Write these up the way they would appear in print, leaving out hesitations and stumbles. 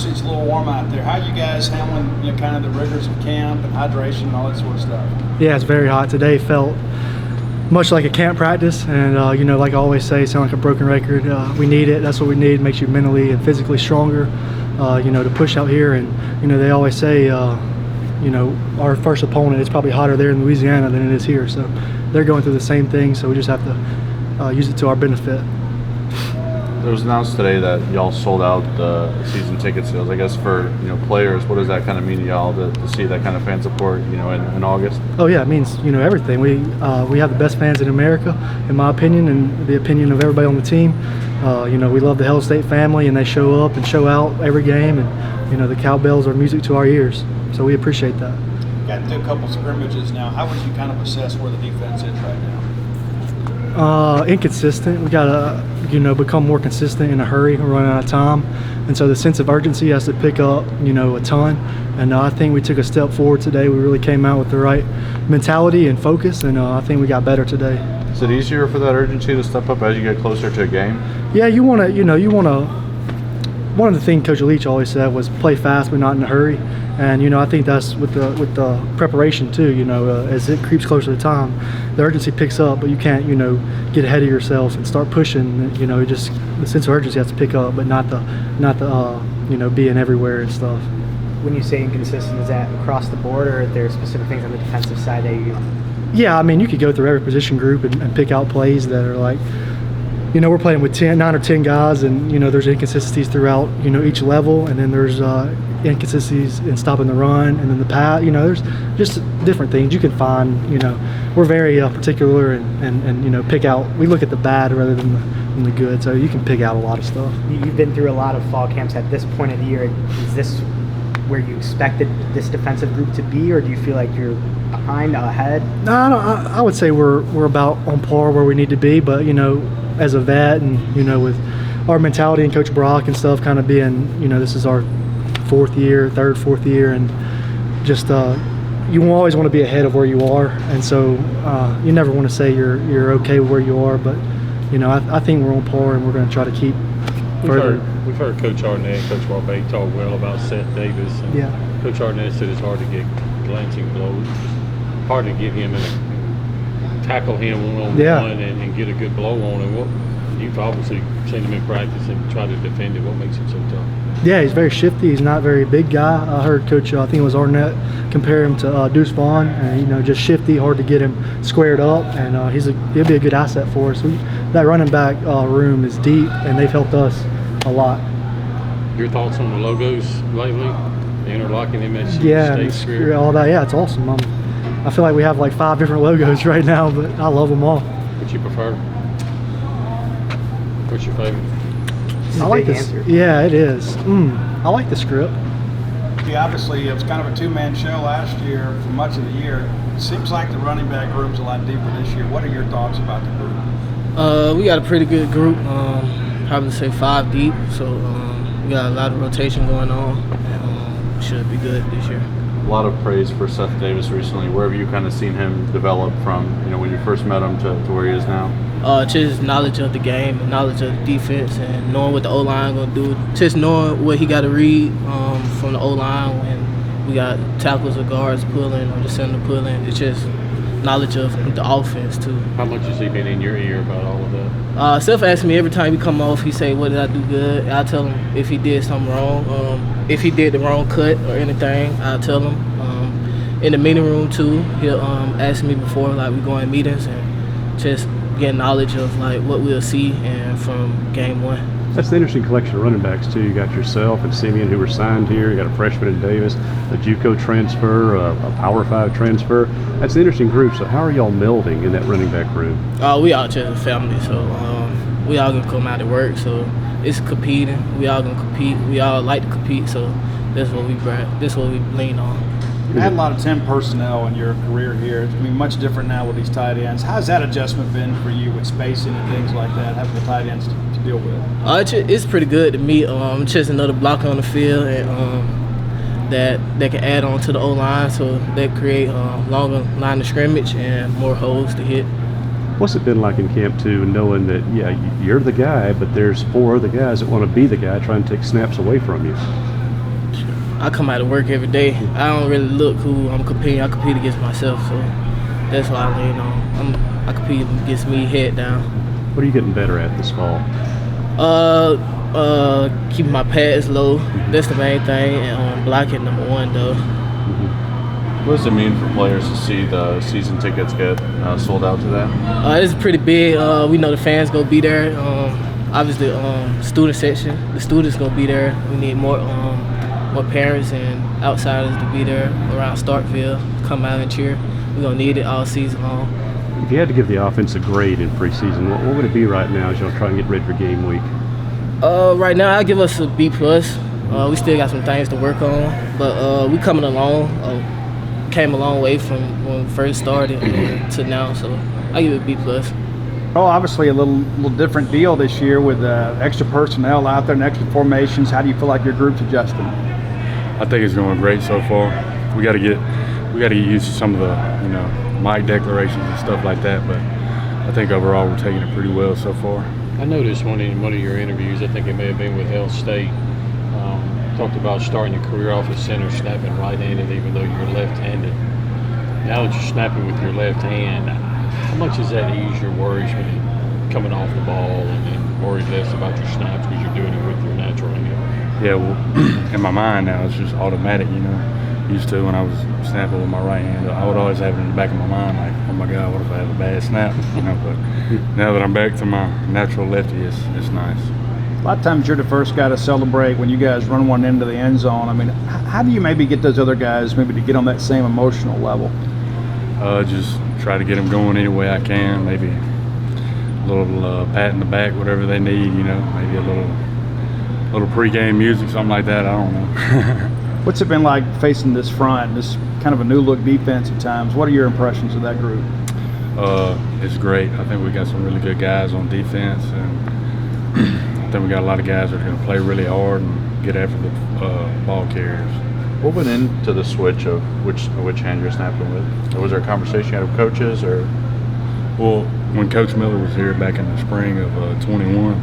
obviously it's a little warm out there. How are you guys handling, kind of the rigors of camp and hydration and all that sort of stuff? Yeah, it's very hot today. Felt much like a camp practice, and like I always say, sound like a broken record. We need it. That's what we need. Makes you mentally and physically stronger. To push out here, and they always say, our first opponent, it's probably hotter there in Louisiana than it is here. So they're going through the same thing. So we just have to use it to our benefit. It was announced today that y'all sold out the season ticket sales. I guess for players, what does that kind of mean to y'all to see that kind of fan support in August? Oh yeah, it means everything. We have the best fans in America, in my opinion, and the opinion of everybody on the team. We love the Hell State family, and they show up and show out every game, and the cowbells are music to our ears. So we appreciate that. Got into a couple scrimmages now. How would you kind of assess where the defense is right now? Inconsistent. We gotta become more consistent in a hurry. We're running out of time, and so the sense of urgency has to pick up a ton. And I think we took a step forward today. We really came out with the right mentality and focus, and I think we got better today. Is it easier for that urgency to step up as you get closer to a game? Yeah, you want to. One of the things Coach Leach always said was play fast but not in a hurry, and I think that's with the preparation too. As it creeps closer to time, the urgency picks up, but you can't get ahead of yourself and start pushing. Just the sense of urgency has to pick up, but not the being everywhere and stuff. When you say inconsistent, is that across the board, or are there specific things on the defensive side that you? Yeah, I mean, you could go through every position group and pick out plays that are like, we're playing with 9 or 10 guys, and there's inconsistencies throughout each level, and then there's inconsistencies in stopping the run, and then the pass. There's just different things you can find. We're very particular and pick out. We look at the bad rather than the good, so you can pick out a lot of stuff. You've been through a lot of fall camps at this point of the year. Is this where you expected this defensive group to be, or do you feel like you're behind, ahead? No, I would say we're about on par where we need to be, but as a vet and with our mentality and Coach Brock and stuff kind of being this is our fourth year, and just you always want to be ahead of where you are, and so you never want to say you're okay with where you are, but I think we're on par, and we're going to try to keep further. We've heard Coach Arnett and Coach Warbay talk well about Seth Davis. And yeah. Coach Arnett said it's hard to get glancing blows. Hard to get him and tackle him one-on-one and get a good blow on him. You've obviously seen him in practice and tried to defend it. What makes him so tough? Yeah, he's very shifty. He's not a very big guy. I heard Coach, I think it was Arnett, compare him to Deuce Vaughn, and just shifty, hard to get him squared up, and he'll be a good asset for us. That running back room is deep, and they've helped us a lot. Your thoughts on the logos lately? The interlocking MSU, State Script? All that. Yeah, it's awesome. I feel like we have like 5 different logos right now, but I love them all. What you prefer? What's your favorite? I like this. Answer. Yeah, it is. I like the script. Yeah, obviously it was kind of a 2-man show last year for much of the year. It seems like the running back room's a lot deeper this year. What are your thoughts about the group? We got a pretty good group. Probably say 5 deep. So we got a lot of rotation going on, and should be good this year. A lot of praise for Seth Davis recently. Where have you kind of seen him develop from, when you first met him to where he is now? Just knowledge of the game, knowledge of the defense, and knowing what the O-line going to do. Just knowing what he got to read from the O-line when we got tackles or guards pulling or the center pulling. It's just knowledge of the offense, too. How much has he been in your ear about all of that? Seth asks me every time he come off, he say, what did I do good? I tell him if he did something wrong. If he did the wrong cut or anything, I'll tell him. In the meeting room, too, he'll ask me before, like, we go in meetings and just get knowledge of, like, what we'll see and from game 1. That's an interesting collection of running backs, too. You got yourself and Simeon, who were signed here. You got a freshman in Davis, a JUCO transfer, a Power 5 transfer. That's an interesting group. So how are y'all melding in that running back room? We all just a family, so we all gonna come out to work. So it's competing. We all gonna compete. We all like to compete. So that's what we lean on. You had a lot of 10 personnel in your career here. It's much different now with these tight ends. How's that adjustment been for you with spacing and things like that, having the tight ends to deal with? It's pretty good to me. Just another blocker on the field, and that can add on to the O-line, so that create longer line of scrimmage and more holes to hit. What's it been like in camp, too, knowing that, you're the guy, but there's 4 other guys that want to be the guy trying to take snaps away from you? I come out to work every day. I don't really look who I'm competing. I compete against myself, so that's what I lean on. I compete against me head down. What are you getting better at this fall? Keeping my pads low. That's the main thing, and blocking number one though. What does it mean for players to see the season tickets get sold out to that? It's pretty big. We know the fans gonna be there. Obviously, student section, the students gonna be there. We need more parents and outsiders to be there around Starkville. Come out and cheer. We're gonna need it all season long. If you had to give the offense a grade in preseason, what would it be right now as y'all try and get ready for game week? Right now, I give us a B+. We still got some things to work on, but we coming along. Came a long way from when we first started to now, so I give it a B+. Oh, obviously a little different deal this year with extra personnel out there and extra formations. How do you feel like your group's adjusting? I think it's going great so far. We got to get used to some of the mic declarations and stuff like that, but I think overall we're taking it pretty well so far. I noticed one of your interviews, I think it may have been with Hell State, talked about starting your career off as center, snapping right-handed even though you're left-handed. Now that you're snapping with your left hand, how much does that ease your worries when you're coming off the ball and worried less about your snaps because you're doing it with your natural hand? Yeah, well, in my mind now it's just automatic, Used to when I was snapping with my right hand, I would always have it in the back of my mind like, oh my God, what if I have a bad snap? But now that I'm back to my natural lefty, it's nice. A lot of times you're the first guy to celebrate when you guys run one into the end zone. I mean, how do you maybe get those other guys maybe to get on that same emotional level? Just try to get them going any way I can. Maybe a little pat in the back, whatever they need. Maybe a little pregame music, something like that. I don't know. What's it been like facing this front, this kind of a new look defense at times? What are your impressions of that group? It's great. I think we got some really good guys on defense, and I think we got a lot of guys that are going to play really hard and get after the ball carriers. What went into the switch of which hand you're snapping with? Or was there a conversation you had with coaches, or? Well, when Coach Miller was here back in the spring of 21,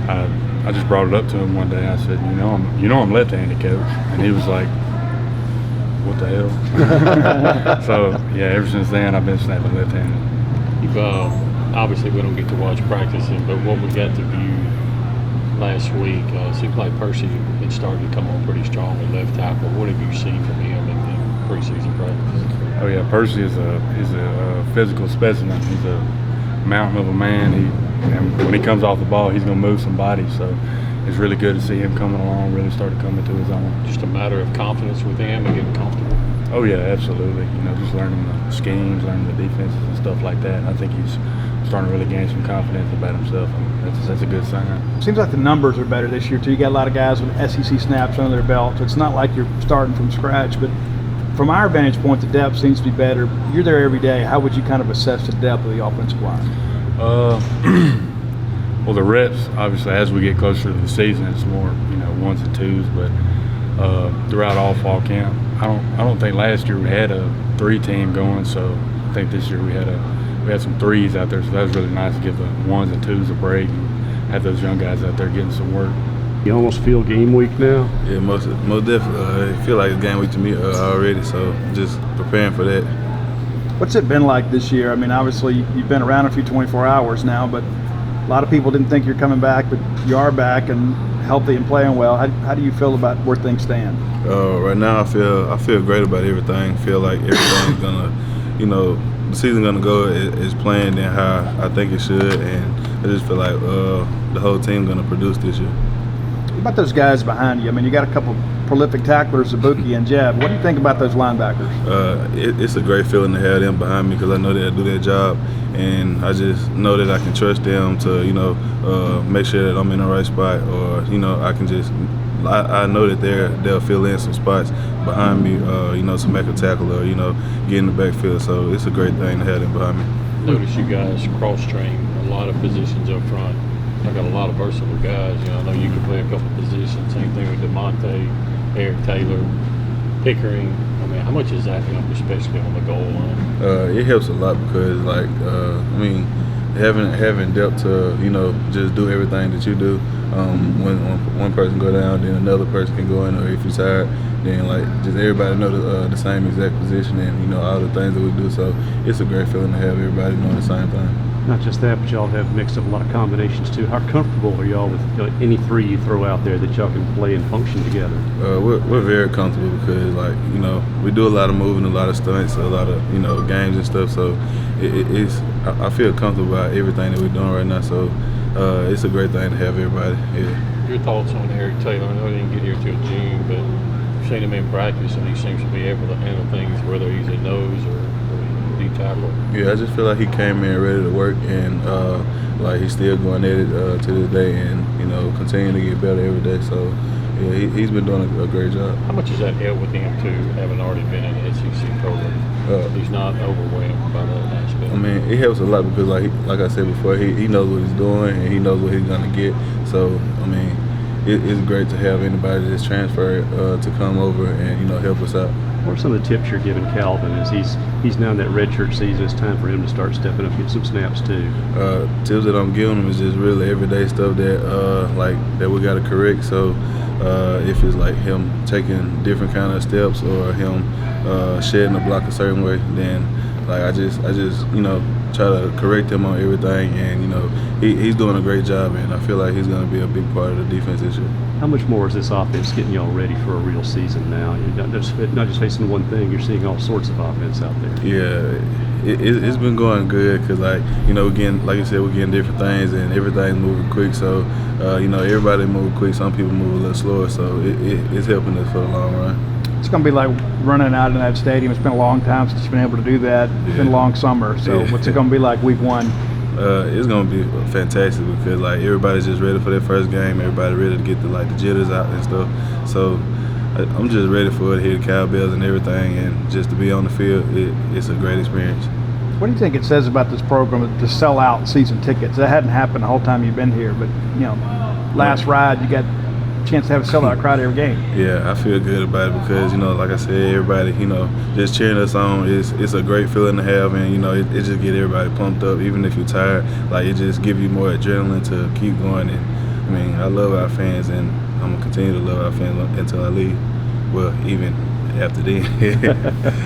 I just brought it up to him one day. I said, I'm left-handed, Coach, and he was like, "What the hell?" So yeah, ever since then I've been snapping left-handed. You've obviously we don't get to watch practicing, but what we got to view last week, seems like Percy had started to come on pretty strong at left tackle. What have you seen from him in preseason practice? Oh yeah, Percy is a physical specimen. He's a mountain of a man. And when he comes off the ball, he's going to move some bodies. So it's really good to see him coming along, really start to come into his own. Just a matter of confidence with him and getting comfortable. Oh yeah, absolutely. Just learning the schemes, learning the defenses and stuff like that. I think he's starting to really gain some confidence about himself, and that's a good sign. Seems like the numbers are better this year too. You got a lot of guys with SEC snaps under their belt, so it's not like you're starting from scratch. But from our vantage point, the depth seems to be better. You're there every day. How would you kind of assess the depth of the offensive line? Well, the reps, obviously, as we get closer to the season, it's more, ones and twos. But throughout all fall camp, I don't think last year we had a 3-team going. So I think this year we had some 3s out there. So that was really nice to give the 1s and 2s a break and have those young guys out there getting some work. You almost feel game week now? Yeah, most definitely. I feel like it's game week to me already. So just preparing for that. What's it been like this year? I mean, obviously you've been around a few 24 hours now, but a lot of people didn't think you're coming back, but you are back and healthy and playing well. How do you feel about where things stand? Right now, I feel great about everything. Feel like everything's gonna, the season's gonna go as planned and how I think it should, and I just feel like the whole team's gonna produce this year. What about those guys behind you? I mean, you got a couple prolific tacklers, Zabuki and Jeb. What do you think about those linebackers? It's a great feeling to have them behind me because I know they'll do their job, and I just know that I can trust them to, make sure that I'm in the right spot, or I can just. I know that they'll fill in some spots behind me, to make a tackle or get in the backfield. So it's a great thing to have them behind me. Notice you guys cross-train a lot of positions up front. I got a lot of versatile guys. I know you can play a couple positions. Same thing with DeMonte, Eric Taylor, Pickering. I mean, how much does that help, especially on the goal line? It helps a lot because, having depth to just do everything that you do. When one person go down, then another person can go in, or if you're tired, then like just everybody know the same exact position and all the things that we do. So it's a great feeling to have everybody doing the same thing. Not just that, but y'all have mixed up a lot of combinations too. How comfortable are y'all with any three you throw out there that y'all can play and function together? We're very comfortable because we do a lot of moving, a lot of stunts, a lot of games and stuff. So I feel comfortable about everything that we're doing right now. So it's a great thing to have everybody here. Your thoughts on Eric Taylor? I know he didn't get here till June, but I've seen him in practice and he seems to be able to handle things, whether he's a nose or D-tackle. Yeah, I just feel like he came in ready to work, and he's still going at it to this day, and continuing to get better every day. So yeah, he's been doing a great job. How much has that helped with him too, having already been in the SEC program? He's not overwhelmed by that aspect. I mean, it helps a lot because like I said before, he knows what he's doing and he knows what he's gonna get. So I mean, it's great to have anybody that's transferred to come over and help us out. What are some of the tips you're giving Calvin as he's now in that redshirt season? It's time for him to start stepping up, get some snaps too. Tips that I'm giving him is just really everyday stuff that that we got to correct. So if it's like him taking different kind of steps or him shedding the block a certain way, then I just try to correct him on everything, and he's doing a great job, and I feel like he's going to be a big part of the defense this year. How much more is this offense getting y'all ready for a real season now? You're not just facing one thing, you're seeing all sorts of offense out there. Yeah, it's been going good because, we're getting, like you said, we're getting different things and everything's moving quick. So, everybody move quick. Some people move a little slower. So, it's helping us for the long run. It's going to be like running out in that stadium. It's been a long time since you've been able to do that. It's been a long summer. So, what's it going to be like week one? It's gonna be fantastic because everybody's just ready for their first game. Everybody ready to get the jitters out and stuff. So I'm just ready for it to hear the cowbells and everything, and just to be on the field. It's a great experience. What do you think it says about this program to sell out season tickets? That hadn't happened the whole time you've been here, but last ride you got a chance to have a sellout crowd every game. Yeah, I feel good about it because like I said, everybody just cheering us on. It's a great feeling to have, and it just get everybody pumped up. Even if you're tired, it just give you more adrenaline to keep going. And I mean, I love our fans, and I'm gonna continue to love our fans until I leave. Well, even after then.